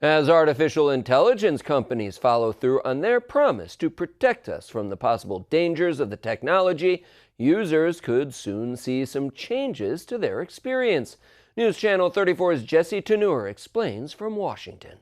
As artificial intelligence companies follow through on their promise to protect us from the possible dangers of the technology, users could soon see some changes to their experience. News Channel 34's Jesse Tanur explains from Washington.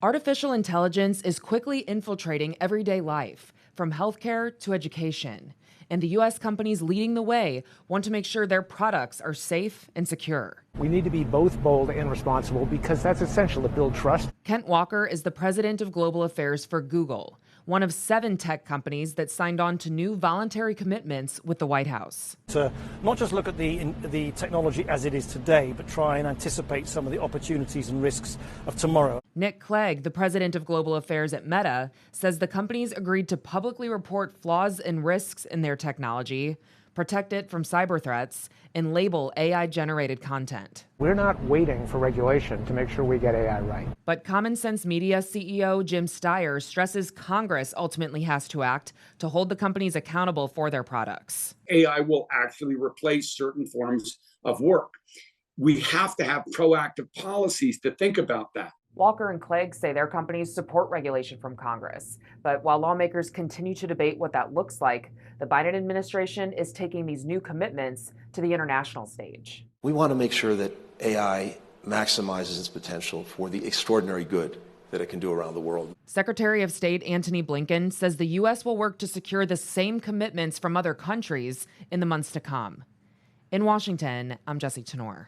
Artificial intelligence is quickly infiltrating everyday life, from healthcare to education. And the U.S. companies leading the way want to make sure their products are safe and secure. We need to be both bold and responsible because that's essential to build trust. Kent Walker is the president of global affairs for Google, one of 7 tech companies that signed on to new voluntary commitments with the White House. To not just look at the technology as it is today, but try and anticipate some of the opportunities and risks of tomorrow. Nick Clegg, the president of global affairs at Meta, says the companies agreed to publicly report flaws and risks in their technology, protect it from cyber threats, and label AI-generated content. We're not waiting for regulation to make sure we get AI right. But Common Sense Media CEO Jim Steyer stresses Congress ultimately has to act to hold the companies accountable for their products. AI will actually replace certain forms of work. We have to have proactive policies to think about that. Walker and Clegg say their companies support regulation from Congress. But while lawmakers continue to debate what that looks like, the Biden administration is taking these new commitments to the international stage. We want to make sure that AI maximizes its potential for the extraordinary good that it can do around the world. Secretary of State Antony Blinken says the U.S. will work to secure the same commitments from other countries in the months to come. In Washington, I'm Jesse Tanur.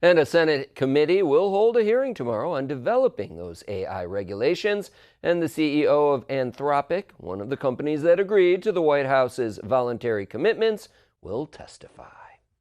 And a Senate committee will hold a hearing tomorrow on developing those AI regulations, and the CEO of Anthropic, one of the companies that agreed to the White House's voluntary commitments, will testify.